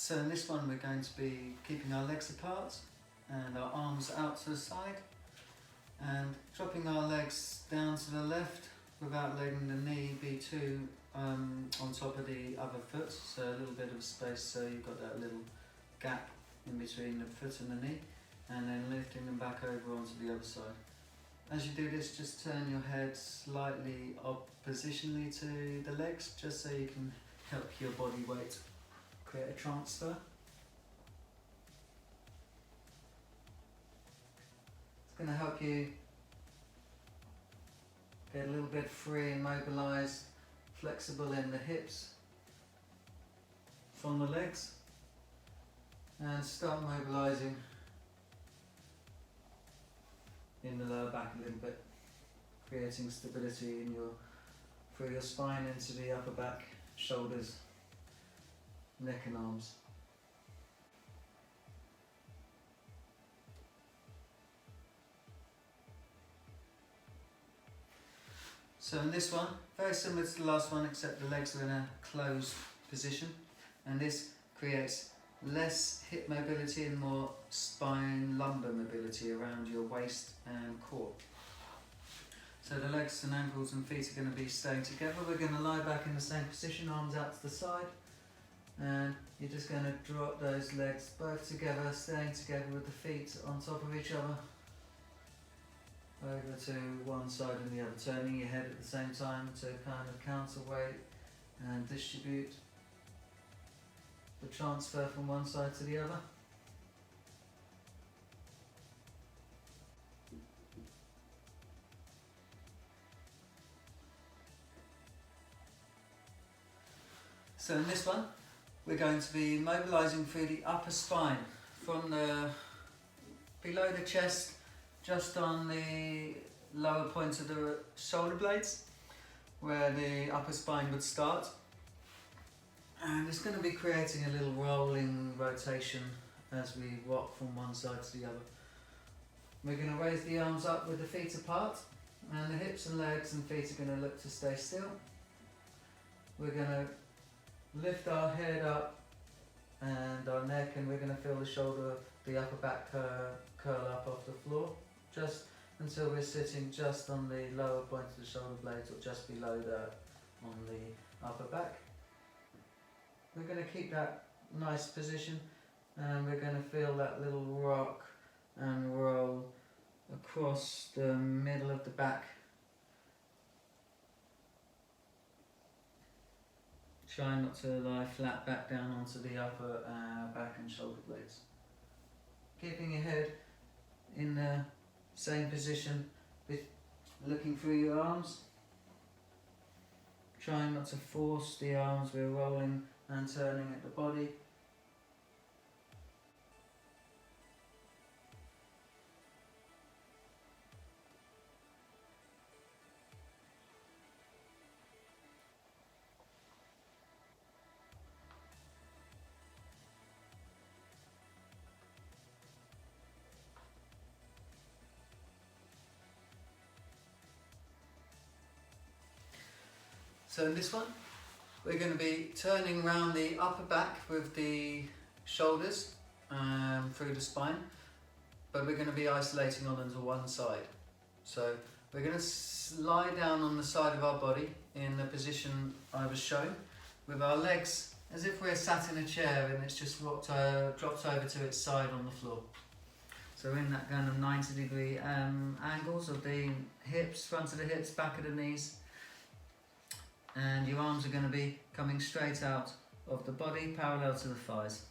So in this one we're going to be keeping our legs apart and our arms out to the side and dropping our legs down to the left without letting the knee be too on top of the other foot, so a little bit of space so you've got that little gap in between the foot and the knee, and then lifting them back over onto the other side. As you do this, just turn your head slightly oppositionally to the legs, just so you can help your body weight create a transfer. It's going to help you get a little bit free and mobilised, flexible in the hips from the legs, and start mobilising in the lower back a little bit, creating stability in through your spine into the upper back, shoulders, neck and arms. So in this one, very similar to the last one, except the legs are in a closed position, and this creates less hip mobility and more spine lumbar mobility around your waist and core. So the legs and ankles and feet are going to be staying together. We're going to lie back in the same position, arms out to the side, and you're just going to drop those legs both together, staying together with the feet on top of each other, over to one side and the other, turning your head at the same time to kind of counterweight and distribute the transfer from one side to the other. So in this one, we're going to be mobilising through the upper spine, from the below the chest, just on the lower point of the shoulder blades, where the upper spine would start. And it's going to be creating a little rolling rotation as we rock from one side to the other. We're going to raise the arms up with the feet apart, and the hips and legs and feet are going to look to stay still. We're going to lift our head up and our neck, and we're going to feel the shoulder, the upper back curl up off the floor, just until we're sitting just on the lower point of the shoulder blades, or just below that on the upper back. We're going to keep that nice position, and we're going to feel that little rock and roll across the middle of the back. Try not to lie flat back down onto the upper back and shoulder blades. Keeping your head in the same position, looking through your arms. Trying not to force the arms, we're rolling and turning at the body. So in this one, we're going to be turning around the upper back with the shoulders through the spine, but we're going to be isolating on onto one side. So we're going to lie down on the side of our body in the position I was shown, with our legs as if we're sat in a chair and it's just dropped over to its side on the floor. So we're in that kind of 90-degree angles of the hips, front of the hips, back of the knees. And your arms are going to be coming straight out of the body, parallel to the thighs.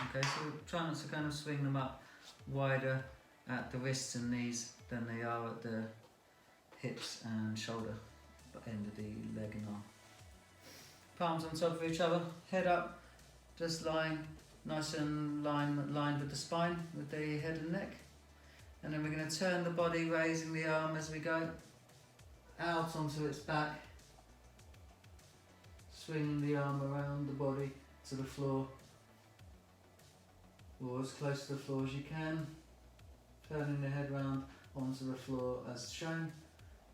Okay, so try not to kind of swing them up wider at the wrists and knees than they are at the hips and shoulder end of the leg and arm. Palms on top of each other, head up, just lying nice and lined with the spine, with the head and neck. And then we're going to turn the body, raising the arm as we go out onto its back. Swinging the arm around the body to the floor, or as close to the floor as you can, turning the head round onto the floor as shown,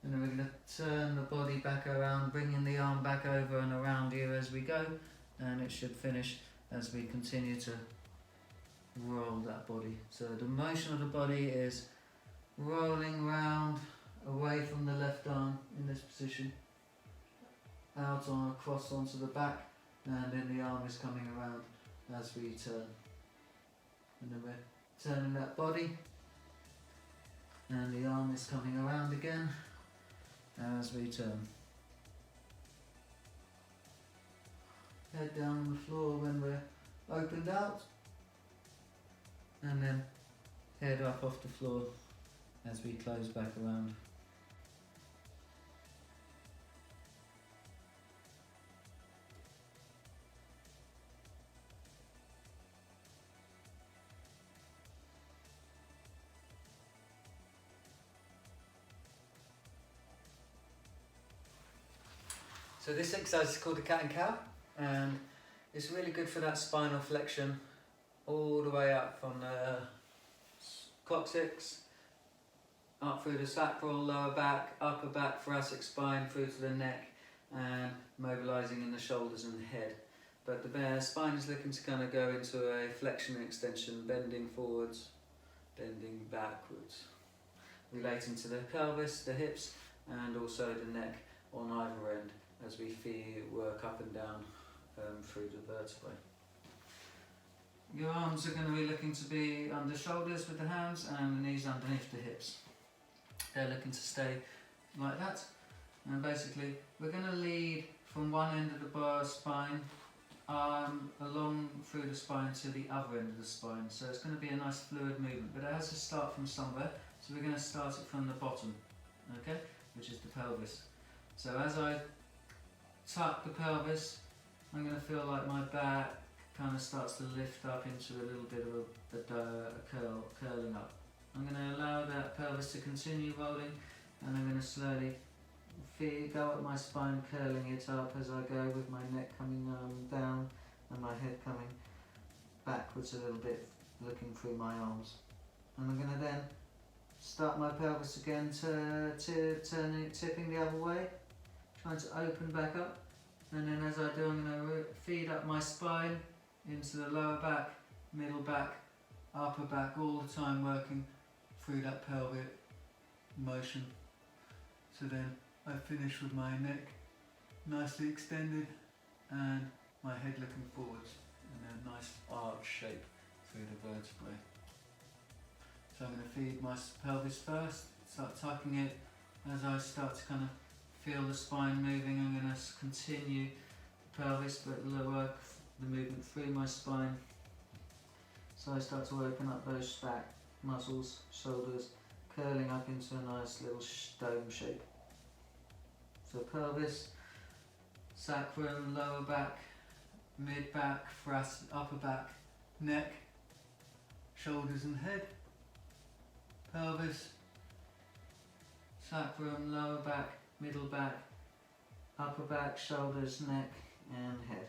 and then we're going to turn the body back around, bringing the arm back over and around you as we go, and it should finish as we continue to roll that body. So the motion of the body is rolling round away from the left arm in this position, out on across onto the back, and then the arm is coming around as we turn. And then we're turning that body, and the arm is coming around again as we turn. Head down on the floor when we're opened out, and then head up off the floor as we close back around. So this exercise is called the cat and cow, and it's really good for that spinal flexion all the way up from the coccyx, up through the sacral, lower back, upper back, thoracic spine, through to the neck, and mobilising in the shoulders and the head. But the spine is looking to kind of go into a flexion and extension, bending forwards, bending backwards, relating to the pelvis, the hips, and also the neck on either end, as we work up and down through the vertebrae. Your arms are going to be looking to be under shoulders with the hands, and the knees underneath the hips. They're looking to stay like that. And basically we're going to lead from one end of the bar spine along through the spine to the other end of the spine. So it's going to be a nice fluid movement, but it has to start from somewhere. So we're going to start it from the bottom, okay, which is the pelvis. So as I tuck the pelvis, I'm going to feel like my back kind of starts to lift up into a little bit of a curling up. I'm going to allow that pelvis to continue rolling, and I'm going to slowly go up my spine, curling it up as I go, with my neck coming down and my head coming backwards a little bit, looking through my arms. And I'm going to then start my pelvis again tipping the other way, trying to open back up, and then as I do, I'm going to feed up my spine into the lower back, middle back, upper back, all the time working through that pelvic motion. So then I finish with my neck nicely extended and my head looking forwards in a nice arch shape through the vertebrae. So I'm going to feed my pelvis first, start tucking it. As I start to kind of feel the spine moving, I'm going to continue the pelvis, but work the movement through my spine. So I start to open up those back muscles, shoulders, curling up into a nice little dome shape. So pelvis, sacrum, lower back, mid back, thoracic, upper back, neck, shoulders and head. Pelvis, sacrum, lower back, middle back, upper back, shoulders, neck and head.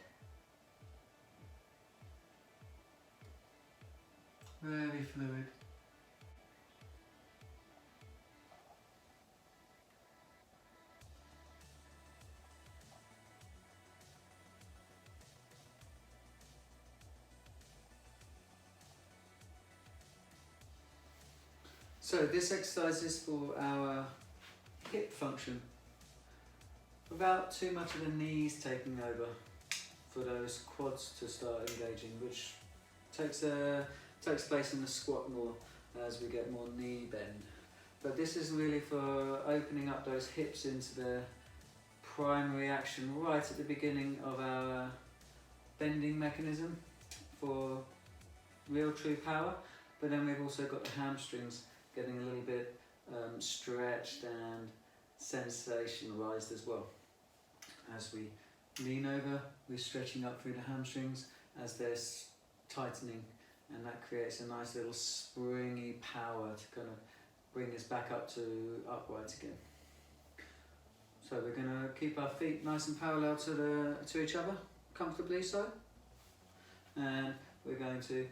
Very fluid. So this exercise is for our hip function, without too much of the knees taking over, for those quads to start engaging, which takes place in the squat more as we get more knee bend. But this is really for opening up those hips into the primary action right at the beginning of our bending mechanism for real true power. But then we've also got the hamstrings getting a little bit stretched and sensationalized as well. As we lean over, we're stretching up through the hamstrings as they're tightening, and that creates a nice little springy power to kind of bring us back up to upright again. So we're going to keep our feet nice and parallel to each other, comfortably so, and we're going to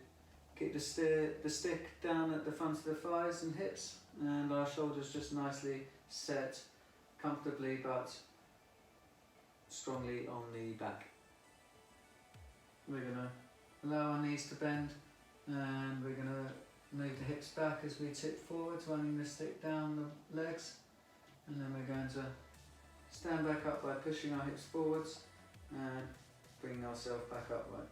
keep the stick down at the front of the thighs and hips, and our shoulders just nicely set comfortably but strongly on the back. We're going to allow our knees to bend, and we're going to move the hips back as we tip forwards, running the stick down the legs, and then we're going to stand back up by pushing our hips forwards and bringing ourselves back upright.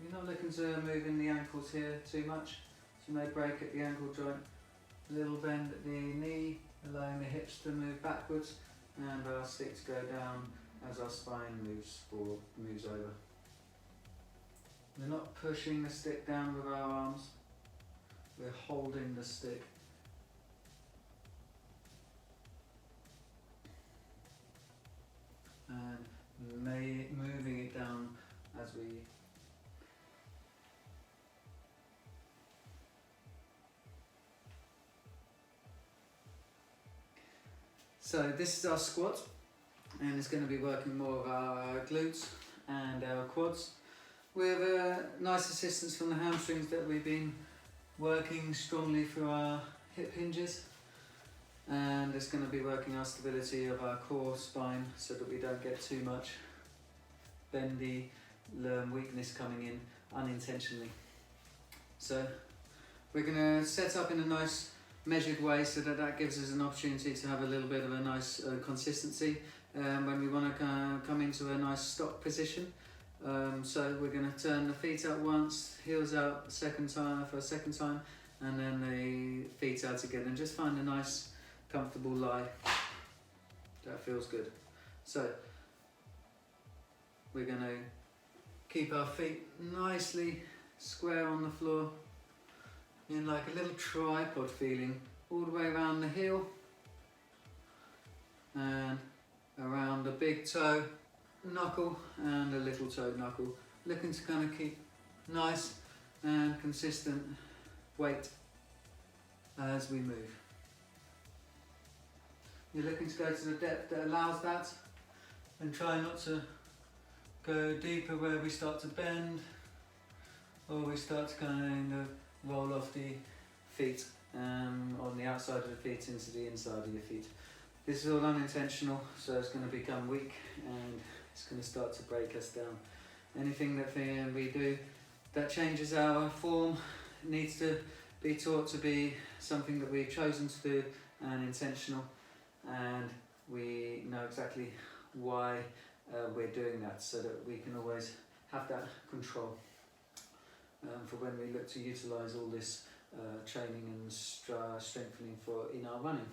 You're not looking to move in the ankles here too much, so no break at the ankle joint, a little bend at the knee, allowing the hips to move backwards and our stick to go down as our spine moves over. We're not pushing the stick down with our arms, we're holding the stick. And moving it down as we So this is our squat, and it's going to be working more of our glutes and our quads with nice assistance from the hamstrings that we've been working strongly through our hip hinges, and it's going to be working our stability of our core spine so that we don't get too much bendy weakness coming in unintentionally. So we're going to set up in a nice measured way so that gives us an opportunity to have a little bit of a nice consistency when we want to come into a nice stock position. So we're going to turn the feet out once, heels out for a second time, and then the feet out again, and just find a nice comfortable lie. That feels good. So we're going to keep our feet nicely square on the floor, in like a little tripod feeling, all the way around the heel and around the big toe knuckle and the little toe knuckle, looking to kind of keep nice and consistent weight as we move. You're looking to go to the depth that allows that, and try not to go deeper where we start to bend or we start to kind of roll off the feet on the outside of the feet into the inside of your feet. This is all unintentional, so it's going to become weak and it's going to start to break us down. Anything that we do that changes our form needs to be taught to be something that we've chosen to do and intentional, and we know exactly why we're doing that, so that we can always have that control for when we look to utilise all this training and strengthening in our running.